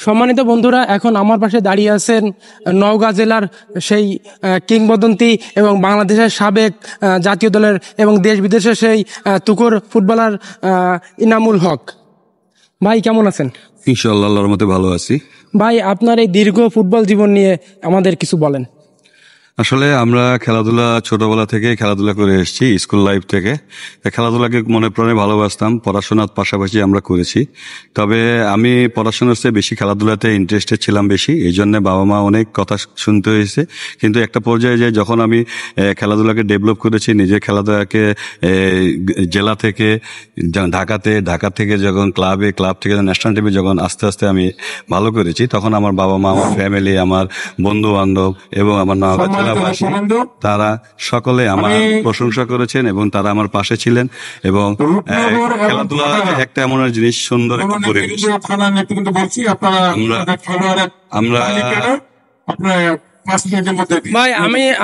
সম্মানিত বন্ধুরা, এখন আমার পাশে দাঁড়িয়ে আছেন নওগাঁ জেলার সেই কিংবদন্তি এবং বাংলাদেশের সাবেক জাতীয় দলের এবং দেশ বিদেশের সেই তুখোড় ফুটবলার ইনামুল হক। ভাই কেমন আছেন? ইনশাআল্লাহ আল্লাহর রহমতে ভালো আছি। ভাই, আপনার এই দীর্ঘ ফুটবল জীবন নিয়ে আমাদের কিছু বলেন। আসলে আমরা খেলাধুলা ছোটবেলা থেকে খেলাধুলা করে এসেছি, স্কুল লাইফ থেকে। খেলাধুলাকে মনে প্রাণে ভালোবাসতাম, পড়াশোনার পাশাপাশি আমরা করেছি। তবে আমি পড়াশোনার চেয়ে বেশি খেলাধুলাতে ইন্টারেস্টেড ছিলাম বেশি, এই জন্য বাবা মা অনেক কথা শুনতে হয়েছে। কিন্তু একটা পর্যায়ে যে যখন আমি খেলাধুলাকে ডেভেলপ করেছি, নিজের খেলাধুলাকে জেলা থেকে ঢাকা থেকে যখন ক্লাব থেকে ন্যাশনাল টিমে যখন আস্তে আস্তে আমি ভালো করেছি, তখন আমার বাবা মা, আমার ফ্যামিলি, আমার বন্ধু বান্ধব এবং আমার নওগাঁ জেলাবাসী তারা সকলে আমার প্রশংসা করেছেন এবং তারা আমার পাশে ছিলেন। এবং খেলাধুলা একটা এমন জিনিস, সুন্দর একটা পরিবেশ। আমরা ভাই,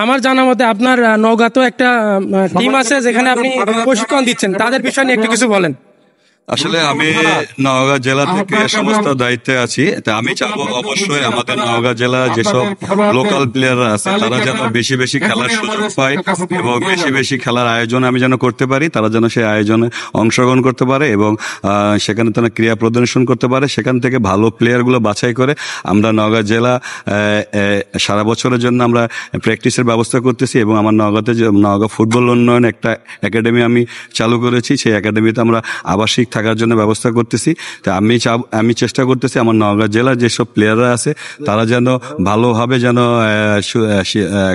আমার জানা মতে আপনার নওগাঁতেও একটা টিম আছে যেখানে আপনি প্রশিক্ষণ দিচ্ছেন, তাদের বিষয় নিয়ে একটু কিছু বলেন। আসলে আমি নওগাঁ জেলা থেকে সমস্ত দায়িত্বে আছি। আমি চাবো অবশ্যই আমাদের নওগাঁ জেলার যেসব লোকাল প্লেয়াররা আছে তারা যেন বেশি বেশি খেলার সুযোগ পায় এবং বেশি বেশি খেলার আয়োজন আমি যেন করতে পারি, তারা যেন সেই আয়োজনে অংশগ্রহণ করতে পারে এবং সেখানে তারা ক্রীড়া প্রদর্শন করতে পারে। সেখান থেকে ভালো প্লেয়ারগুলো বাছাই করে আমরা নওগাঁ জেলা সারা বছরের জন্য আমরা প্র্যাকটিসের ব্যবস্থা করতেছি এবং আমার নওগাঁতে নওগাঁ ফুটবল উন্নয়ন একটা একাডেমি আমি চালু করেছি। সেই একাডেমিতে আমরা আবাসিক থাকার জন্য ব্যবস্থা করতেছি। তা আমি চেষ্টা করতেছি আমার নওগাঁ জেলার যেসব প্লেয়াররা আছে তারা যেন ভালোভাবে যেন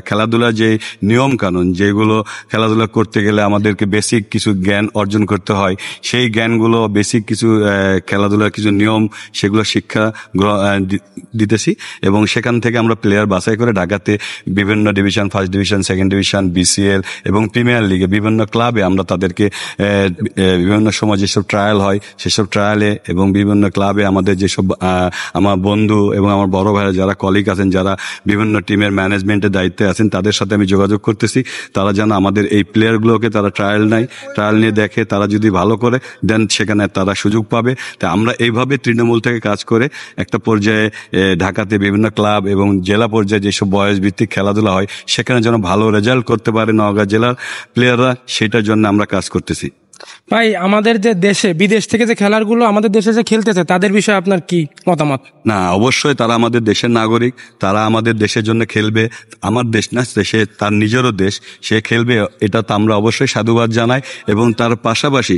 খেলাধুলার যে নিয়ম কানুন, যেগুলো খেলাধুলা করতে গেলে আমাদেরকে বেসিক কিছু জ্ঞান অর্জন করতে হয়, সেই জ্ঞানগুলো বেসিক কিছু খেলাধুলার কিছু নিয়ম সেগুলো শিক্ষা দিতেছি এবং সেখান থেকে আমরা প্লেয়ার বাছাই করে ঢাকাতে বিভিন্ন division, first division, second division, BCL এবং প্রিমিয়ার লিগে বিভিন্ন ক্লাবে আমরা তাদেরকে বিভিন্ন সময় যেসব ট্রায়াল হয় সেসব ট্রায়ালে এবং বিভিন্ন ক্লাবে আমাদের যেসব আমার বন্ধু এবং আমার বড় ভাইরা যারা কলিগ আছেন, যারা বিভিন্ন টিমের ম্যানেজমেন্টের দায়িত্বে আছেন, তাদের সাথে আমি যোগাযোগ করতেছি। তারা যেন আমাদের এই প্লেয়ারগুলোকে তারা ট্রায়াল নিয়ে দেখে, তারা যদি ভালো করে দেন সেখানে তারা সুযোগ পাবে। তা আমরা এইভাবে তৃণমূল থেকে কাজ করে একটা পর্যায়ে ঢাকাতে বিভিন্ন ক্লাব এবং জেলা পর্যায়ে যেসব বয়স ভিত্তিক খেলাধুলা হয় সেখানে যেন ভালো রেজাল্ট করতে পারে নওগাঁ জেলার প্লেয়াররা, সেটার জন্য আমরা কাজ করতেছি। ভাই, আমাদের যে দেশে বিদেশ থেকে যে খেলাগুলো আমাদের দেশে যে খেলতেছে তাদের বিষয়ে আপনার কি মতামত? না, অবশ্যই তারা আমাদের দেশের নাগরিক, তারা আমাদের দেশের জন্য খেলবে। আমার দেশ না, সে তার নিজেরও দেশ, সে খেলবে, এটা তো আমরা অবশ্যই সাধুবাদ জানাই। এবং তার পাশাপাশি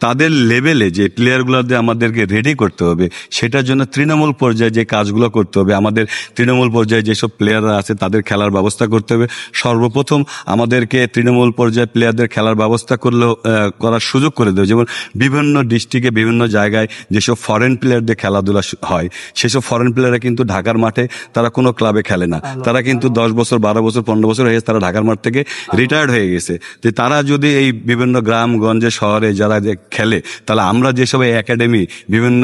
তাদের লেভেলে যে প্লেয়ারগুলোদের আমাদেরকে রেডি করতে হবে, সেটার জন্য তৃণমূল পর্যায়ে যে কাজগুলো করতে হবে, আমাদের তৃণমূল পর্যায়ে যেসব প্লেয়াররা আছে তাদের খেলার ব্যবস্থা করতে হবে। সর্বপ্রথম আমাদেরকে তৃণমূল পর্যায়ে প্লেয়ারদের খেলার ব্যবস্থা করার সুযোগ করে দেবে। যেমন বিভিন্ন ডিস্ট্রিক্টে বিভিন্ন জায়গায় যেসব ফরেন প্লেয়ারদের খেলাধুলা হয়, সেসব ফরেন প্লেয়াররা কিন্তু ঢাকার মাঠে তারা কোনো ক্লাবে খেলে না, তারা কিন্তু 10 বছর 12 বছর 15 বছর হয়ে গেছে, তারা ঢাকার মাঠ থেকে রিটায়ার্ড হয়ে গেছে। যে তারা যদি এই বিভিন্ন গ্রামগঞ্জে শহরে যারা যে খেলে, তাহলে আমরা যেসব একাডেমি বিভিন্ন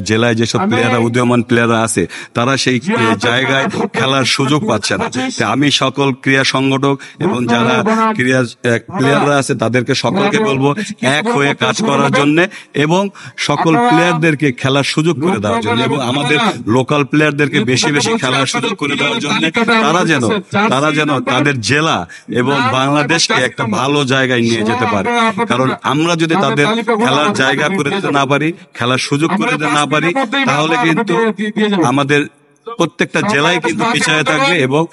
জেলায় যেসব প্লেয়াররা উদীয়মান প্লেয়াররা আছে তারা সেই জায়গায় খেলার সুযোগ পাচ্ছে না। আমি সকল ক্রীড়া সংগঠক এবং যারা ক্রীড়া প্লেয়াররা আছে তাদেরকে সকলকে বলবো এক হয়ে কাজ করার জন্য এবং সকল প্লেয়ারদেরকে খেলার সুযোগ করে দেওয়ার জন্য এবং আমাদের লোকাল প্লেয়ারদেরকে বেশি বেশি খেলার সুযোগ করে দেওয়ার জন্য তারা যেন তাদের জেলা এবং বাংলাদেশকে একটা ভালো জায়গায় নিয়ে যেতে পারে। কারণ আমরা যদি তাদের খেলার জায়গা করে দিতে না পারি, খেলার সুযোগ করে দিতে না পারি, তাহলে কিন্তু আমাদের প্রত্যেকটা জেলায় কিন্তু পিছায় থাকবে এবং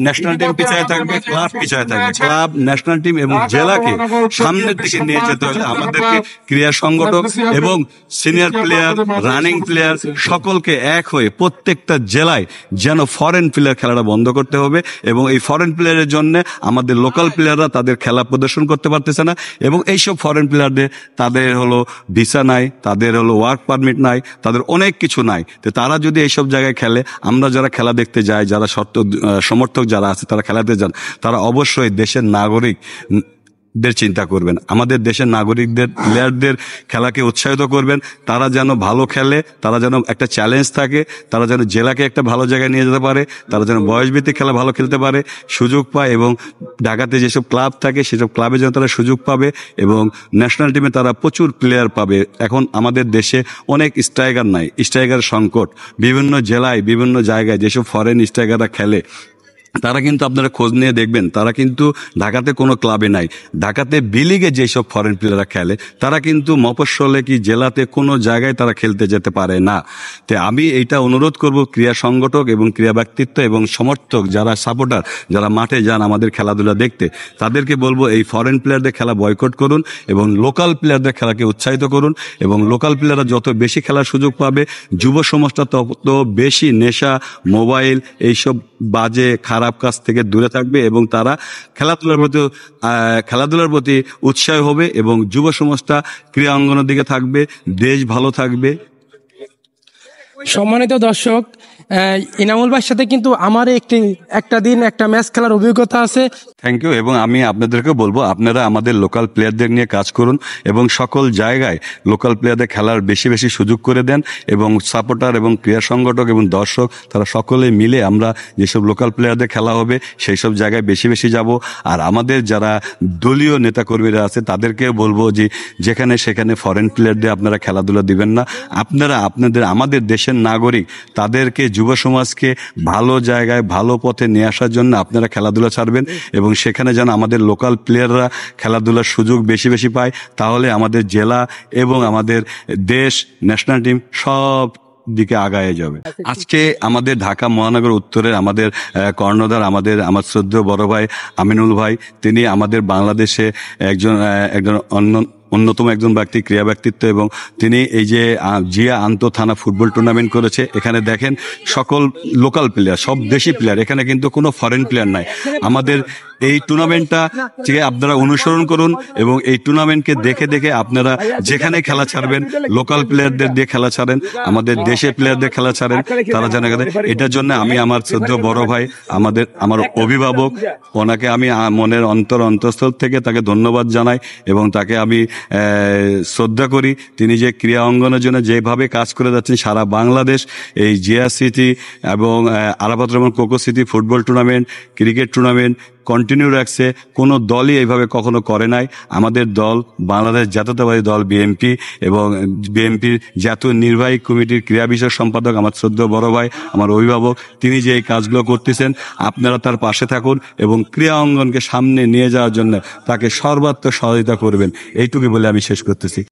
ন্যাশনাল টিম পিছায় থাকবে, ক্লাব পিছায় থাকবে। ক্লাব, ন্যাশনাল টিম এবং জেলাকে সামনের দিকে নিয়ে যেতে হলে আমাদেরকে ক্রীড়া সংগঠক এবং সিনিয়র প্লেয়ার, রানিং প্লেয়ার সকলকে এক হয়ে প্রত্যেকটা জেলায় যেন ফরেন প্লেয়ার খেলাটা বন্ধ করতে হবে এবং এই ফরেন প্লেয়ারের জন্য আমাদের লোকাল প্লেয়াররা তাদের খেলা প্রদর্শন করতে পারতেছে না এবং এইসব ফরেন প্লেয়ারদের তাদের হলো ভিসা নাই, তাদের হলো ওয়ার্ক পারমিট নাই, তাদের অনেক কিছু নাই। তো তারা যদি এইসব জায়গায় খেলে, আমরা যারা খেলা দেখতে যাই, যারা সমর্থক যারা আছে তারা খেলাতে যান, তারা অবশ্যই দেশের নাগরিক চিন্তা করবেন, আমাদের দেশের নাগরিকদের প্লেয়ারদের খেলাকে উৎসাহিত করবেন, তারা যেন ভালো খেলে, তারা যেন একটা চ্যালেঞ্জ থাকে, তারা যেন জেলাকে একটা ভালো জায়গায় নিয়ে যেতে পারে, তারা যেন বয়সভিত্তিক খেলা ভালো খেলতে পারে, সুযোগ পায়, এবং ঢাকাতে যেসব ক্লাব থাকে সেসব ক্লাবে যেন তারা সুযোগ পাবে এবং ন্যাশনাল টিমে তারা প্রচুর প্লেয়ার পাবে। এখন আমাদের দেশে অনেক স্ট্রাইকার নাই, স্ট্রাইকার সংকট, বিভিন্ন জেলায় বিভিন্ন জায়গায় যেসব ফরেন স্ট্রাইকাররা খেলে তারা কিন্তু আপনারা খোঁজ নিয়ে দেখবেন তারা কিন্তু ঢাকাতে কোনো ক্লাবে নাই। ঢাকাতে বি লিগে যেসব ফরেন প্লেয়াররা খেলে তারা কিন্তু মফস্বলে কি জেলাতে কোনো জায়গায় তারা খেলতে যেতে পারে না। তো আমি এইটা অনুরোধ করব ক্রীড়া সংগঠক এবং ক্রীড়া ব্যক্তিত্ব এবং সমর্থক যারা সাপোর্টার যারা মাঠে যান আমাদের খেলাধুলা দেখতে, তাদেরকে বলবো এই ফরেন প্লেয়ারদের খেলা বয়কট করুন এবং লোকাল প্লেয়ারদের খেলাকে উৎসাহিত করুন, এবং লোকাল প্লেয়াররা যত বেশি খেলার সুযোগ পাবে যুব সমাজটা তত বেশি নেশা, মোবাইল, এইসব বাজে খারাপ কাজ থেকে দূরে থাকবে এবং তারা খেলাধুলার প্রতি উৎসাহ হবে এবং যুব সমাজটা ক্রীড়া অঙ্গনের দিকে থাকবে, দেশ ভালো থাকবে। সম্মানিত দর্শক, ইনামুল ভাইয়ের সাথে কিন্তু আমার একটা দিন একটা ম্যাচ খেলার অভিজ্ঞতা আছে। Thank you. এবং আমি আপনাদেরকে বলবো আপনারা আমাদের লোকাল প্লেয়ারদের নিয়ে কাজ করুন এবং সকল জায়গায় লোকাল প্লেয়ারদের খেলার বেশি বেশি সুযোগ করে দেন, এবং সাপোর্টার এবং ক্রীড়া সংগঠক এবং দর্শক তারা সকলে মিলে আমরা যেসব লোকাল প্লেয়ারদের খেলা হবে সেই সব জায়গায় বেশি বেশি যাব। আর আমাদের যারা দলীয় নেতাকর্মীরা আছে তাদেরকেও বলবো যে যেখানে সেখানে ফরেন প্লেয়ারদের আপনারা খেলাধুলা দিবেন না। আপনারা আমাদের দেশের নাগরিক, তাদেরকে যুব সমাজকে ভালো জায়গায় ভালো পথে নিয়ে আসার জন্য আপনারা খেলাধুলা ছাড়বেন এবং সেখানে যেন আমাদের লোকাল প্লেয়াররা খেলাধুলার সুযোগ বেশি বেশি পায়, তাহলে আমাদের জেলা এবং আমাদের দেশ ন্যাশনাল টিম সব দিকে আগায় যাবে। আজকে আমাদের ঢাকা মহানগর উত্তরের আমাদের কর্ণধার আমার শ্রদ্ধেয় বড় ভাই আমিনুল ভাই, তিনি আমাদের বাংলাদেশে একজন অন্যতম একজন ব্যক্তি, ক্রীড়া ব্যক্তিত্ব, এবং তিনি এই যে জিয়া আন্ত থানা ফুটবল টুর্নামেন্ট করেছে, এখানে দেখেন সকল লোকাল প্লেয়ার, সব দেশি প্লেয়ার, এখানে কিন্তু কোনো ফরেন প্লেয়ার নাই। আমাদের এই টুর্নামেন্টটা থেকে আপনারা অনুসরণ করুন এবং এই টুর্নামেন্টকে দেখে দেখে আপনারা যেখানে খেলা ছাড়বেন লোকাল প্লেয়ারদের দিয়ে খেলা ছাড়েন, আমাদের দেশের প্লেয়ারদের খেলা ছাড়েন, তারা জানে। এটার জন্য আমি আমার শ্রদ্ধেয় বড় ভাই আমার অভিভাবক, ওনাকে আমি মনের অন্তঃস্থল থেকে তাকে ধন্যবাদ জানাই এবং তাকে আমি শ্রদ্ধা করি। তিনি যে ক্রীড়া অঙ্গনের জন্য যেভাবে কাজ করে যাচ্ছেন সারা বাংলাদেশ, এই জিয়া সিটি এবং Arafat Rahman cocoa city football tournament, cricket tournament continue রাখছে, কোনো দলই এইভাবে কখনো করে নাই। আমাদের দল বাংলাদেশ জাতীয়তাবাদী দল বিএনপি এবং বিএনপির জাতীয় নির্বাহী কমিটির ক্রীড়া বিষয়ক সম্পাদক আমার শ্রদ্ধেয় বড় ভাই, আমার অভিভাবক, তিনি যে এই কাজগুলো করতেছেন আপনারা তার পাশে থাকুন এবং ক্রীড়া অঙ্গনকে সামনে নিয়ে যাওয়ার জন্য তাকে সর্বাত্মক সহযোগিতা করবেন, এইটুকু বলে আমি শেষ করতেছি।